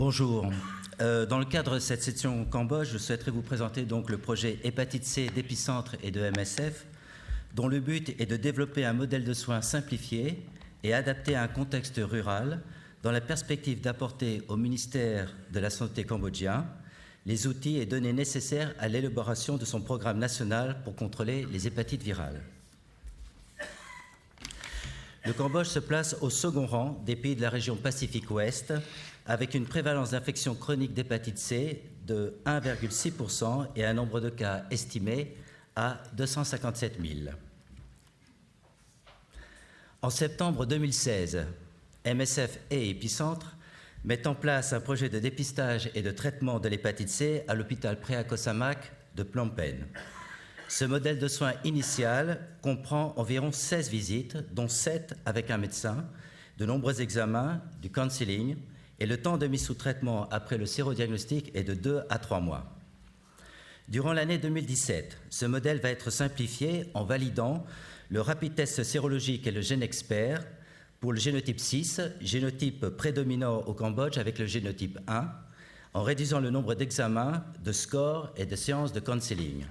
Bonjour. Dans le cadre de cette session au Cambodge, je souhaiterais vous présenter donc le projet Hépatite C d'Épicentre et de MSF, dont le but est de développer un modèle de soins simplifié et adapté à un contexte rural, dans la perspective d'apporter au ministère de la Santé cambodgien les outils et données nécessaires à l'élaboration de son programme national pour contrôler les hépatites virales. Le Cambodge se place au second rang des pays de la région Pacifique Ouest, avec une prévalence d'infection chronique d'hépatite C de 1,6% et un nombre de cas estimé à 257 000. En septembre 2016, MSF et Épicentre mettent en place un projet de dépistage et de traitement de l'hépatite C à l'hôpital Preah Samak de Phnom Penh. Ce modèle de soins initial comprend environ 16 visites, dont 7 avec un médecin, de nombreux examens, du counseling, et le temps de mise sous traitement après le sérodiagnostic est de 2 à 3 mois. Durant l'année 2017, ce modèle va être simplifié en validant le rapid test sérologique et le GENExpert pour le génotype 6, génotype prédominant au Cambodge avec le génotype 1, en réduisant le nombre d'examens, de scores et de séances de counseling.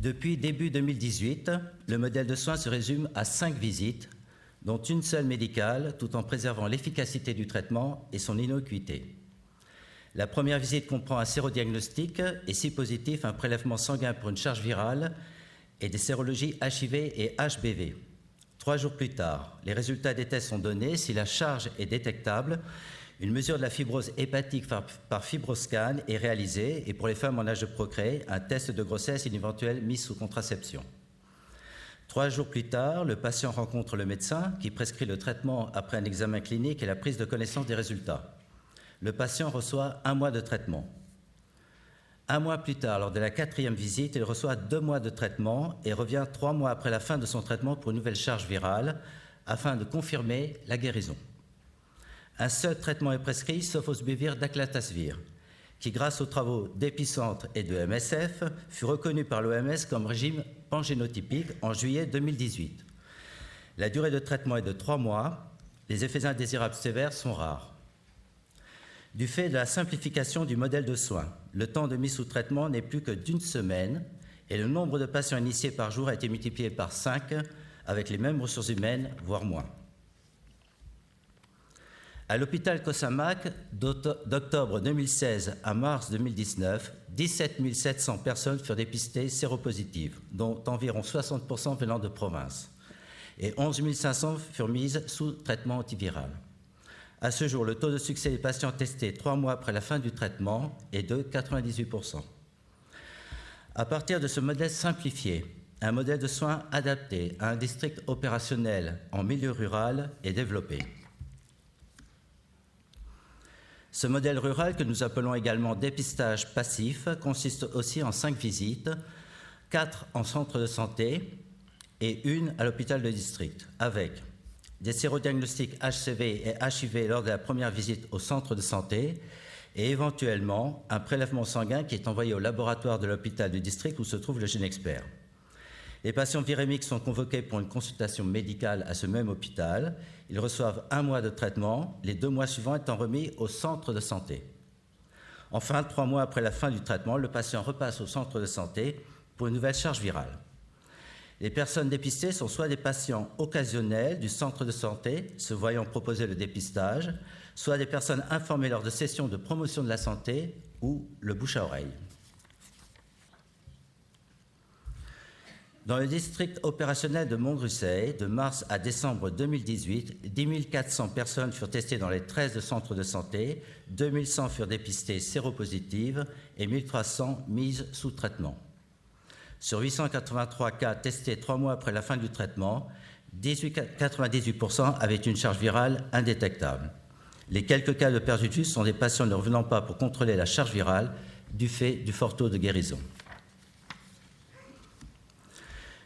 Depuis début 2018, le modèle de soins se résume à 5 visites, dont une seule médicale, tout en préservant l'efficacité du traitement et son innocuité. La première visite comprend un sérodiagnostic et, si positif, un prélèvement sanguin pour une charge virale et des sérologies HIV et HBV. 3 jours plus tard, les résultats des tests sont donnés. Si la charge est détectable, une mesure de la fibrose hépatique par fibroscan est réalisée et pour les femmes en âge de procréer, un test de grossesse et une éventuelle mise sous contraception. 3 jours plus tard, le patient rencontre le médecin qui prescrit le traitement après un examen clinique et la prise de connaissance des résultats. Le patient reçoit 1 mois de traitement. 1 mois plus tard, lors de la 4e visite, il reçoit 2 mois de traitement et revient 3 mois après la fin de son traitement pour une nouvelle charge virale afin de confirmer la guérison. Un seul traitement est prescrit, sofosbuvir daclatasvir, qui, grâce aux travaux d'Épicentre et de MSF, fut reconnu par l'OMS comme régime pangénotypique en juillet 2018. La durée de traitement est de 3 mois. Les effets indésirables sévères sont rares. Du fait de la simplification du modèle de soins, le temps de mise sous traitement n'est plus que d'1 semaine et le nombre de patients initiés par jour a été multiplié par 5 avec les mêmes ressources humaines, voire moins. À l'hôpital Koh Samak, d'octobre 2016 à mars 2019, 17 700 personnes furent dépistées séropositives, dont environ 60% venant de province, et 11 500 furent mises sous traitement antiviral. À ce jour, le taux de succès des patients testés 3 mois après la fin du traitement est de 98%. À partir de ce modèle simplifié, un modèle de soins adapté à un district opérationnel en milieu rural est développé. Ce modèle rural, que nous appelons également dépistage passif, consiste aussi en 5 visites, 4 en centre de santé et 1 à l'hôpital de district, avec des sérodiagnostics HCV et HIV lors de la première visite au centre de santé et éventuellement un prélèvement sanguin qui est envoyé au laboratoire de l'hôpital du district où se trouve le GENExpert. Les patients virémiques sont convoqués pour une consultation médicale à ce même hôpital. Ils reçoivent 1 mois de traitement, les 2 mois suivants étant remis au centre de santé. Enfin, 3 mois après la fin du traitement, le patient repasse au centre de santé pour une nouvelle charge virale. Les personnes dépistées sont soit des patients occasionnels du centre de santé, se voyant proposer le dépistage, soit des personnes informées lors de sessions de promotion de la santé ou le bouche à oreille. Dans le district opérationnel de Montreuil, de mars à décembre 2018, 10 400 personnes furent testées dans les 13 centres de santé, 2 100 furent dépistées séropositives et 1 300 mises sous traitement. Sur 883 cas testés 3 mois après la fin du traitement, 98% avaient une charge virale indétectable. Les quelques cas de perte de vue sont des patients ne revenant pas pour contrôler la charge virale du fait du fort taux de guérison.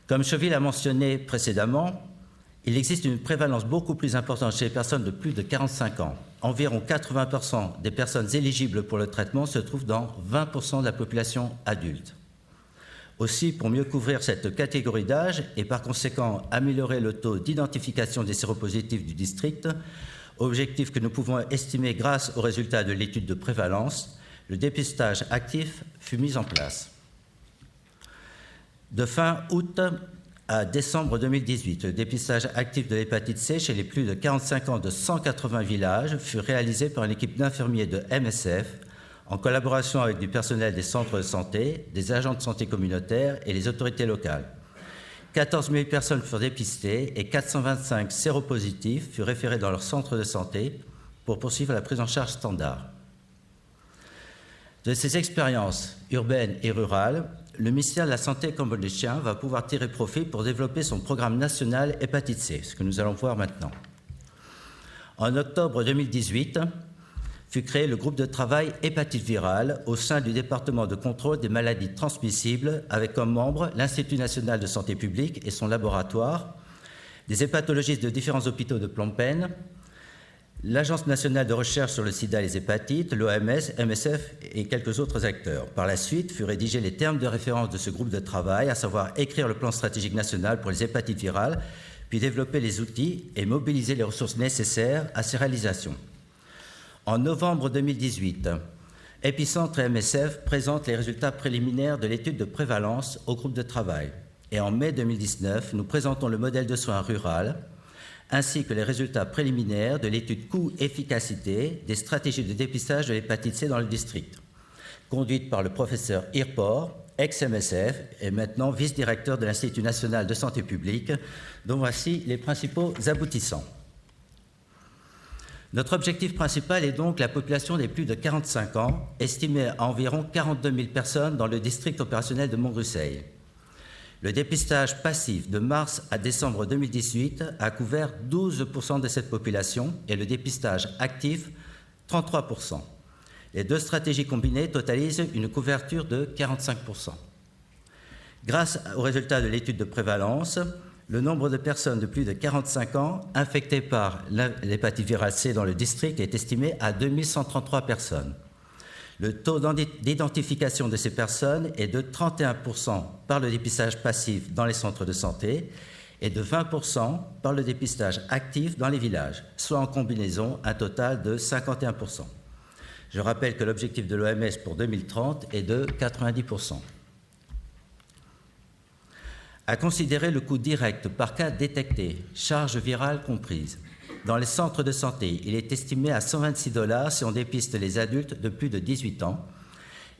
Comme Cheville l'a mentionné précédemment, il existe une prévalence beaucoup plus importante chez les personnes de plus de 45 ans. Environ 80% des personnes éligibles pour le traitement se trouvent dans 20% de la population adulte. Aussi, pour mieux couvrir cette catégorie d'âge et par conséquent améliorer le taux d'identification des séropositifs du district, objectif que nous pouvons estimer grâce aux résultats de l'étude de prévalence, le dépistage actif fut mis en place. De fin août à décembre 2018, le dépistage actif de l'hépatite C chez les plus de 45 ans de 180 villages fut réalisé par une équipe d'infirmiers de MSF en collaboration avec du personnel des centres de santé, des agents de santé communautaires et les autorités locales. 14 000 personnes furent dépistées et 425 séropositifs furent référés dans leur centre de santé pour poursuivre la prise en charge standard. De ces expériences urbaines et rurales, le ministère de la Santé cambodgien va pouvoir tirer profit pour développer son programme national hépatite C, ce que nous allons voir maintenant. En octobre 2018, fut créé le groupe de travail hépatite virale au sein du département de contrôle des maladies transmissibles avec comme membres l'Institut national de santé publique et son laboratoire, des hépatologistes de différents hôpitaux de Phnom Penh, l'Agence nationale de recherche sur le sida et les hépatites, l'OMS, MSF et quelques autres acteurs. Par la suite, furent rédigés les termes de référence de ce groupe de travail, à savoir écrire le plan stratégique national pour les hépatites virales, puis développer les outils et mobiliser les ressources nécessaires à ces réalisations. En novembre 2018, Épicentre et MSF présentent les résultats préliminaires de l'étude de prévalence au groupe de travail. Et en mai 2019, nous présentons le modèle de soins rural, ainsi que les résultats préliminaires de l'étude coût-efficacité des stratégies de dépistage de l'hépatite C dans le district, conduite par le professeur Irpor, ex-MSF et maintenant vice-directeur de l'Institut national de santé publique, dont voici les principaux aboutissants. Notre objectif principal est donc la population des plus de 45 ans, estimée à environ 42 000 personnes dans le district opérationnel de Montgrusseil. Le dépistage passif de mars à décembre 2018 a couvert 12% de cette population et le dépistage actif 33%. Les deux stratégies combinées totalisent une couverture de 45%. Grâce aux résultats de l'étude de prévalence, le nombre de personnes de plus de 45 ans infectées par l'hépatite virale C dans le district est estimé à 2133 personnes. Le taux d'identification de ces personnes est de 31% par le dépistage passif dans les centres de santé et de 20% par le dépistage actif dans les villages, soit en combinaison un total de 51%. Je rappelle que l'objectif de l'OMS pour 2030 est de 90%. À considérer le coût direct par cas détecté, charge virale comprise. Dans les centres de santé, il est estimé à 126 $ si on dépiste les adultes de plus de 18 ans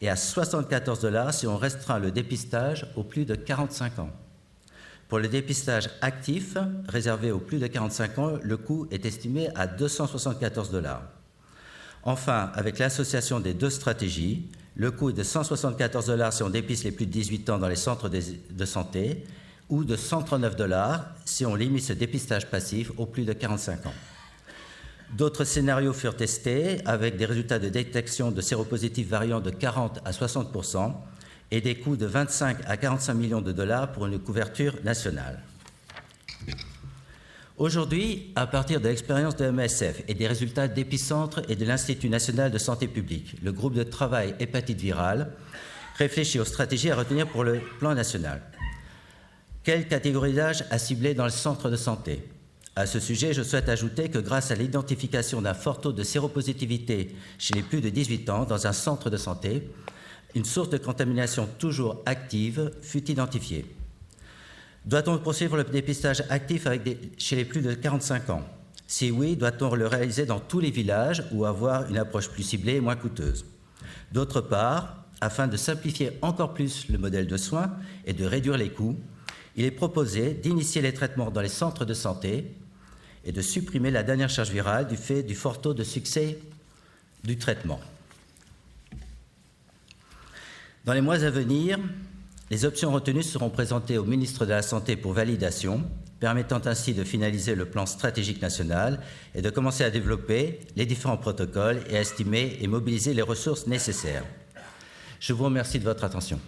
et à 74 $ si on restreint le dépistage aux plus de 45 ans. Pour le dépistage actif, réservé aux plus de 45 ans, le coût est estimé à 274 $. Enfin, avec l'association des deux stratégies, le coût est de 174 $ si on dépiste les plus de 18 ans dans les centres de santé ou de 139 $ si on limite ce dépistage passif aux plus de 45 ans. D'autres scénarios furent testés avec des résultats de détection de séropositifs variant de 40 à 60% et des coûts de 25 à 45 millions de $ pour une couverture nationale. Aujourd'hui, à partir de l'expérience de MSF et des résultats d'Épicentre et de l'Institut national de santé publique, le groupe de travail hépatite virale réfléchit aux stratégies à retenir pour le plan national. Quelle catégorie d'âge à cibler dans le centre de santé? À ce sujet, je souhaite ajouter que grâce à l'identification d'un fort taux de séropositivité chez les plus de 18 ans dans un centre de santé, une source de contamination toujours active fut identifiée. Doit-on poursuivre le dépistage actif chez les plus de 45 ans? Si oui, doit-on le réaliser dans tous les villages ou avoir une approche plus ciblée et moins coûteuse? D'autre part, afin de simplifier encore plus le modèle de soins et de réduire les coûts, il est proposé d'initier les traitements dans les centres de santé et de supprimer la dernière charge virale du fait du fort taux de succès du traitement. Dans les mois à venir, les options retenues seront présentées au ministre de la Santé pour validation, permettant ainsi de finaliser le plan stratégique national et de commencer à développer les différents protocoles et à estimer et mobiliser les ressources nécessaires. Je vous remercie de votre attention.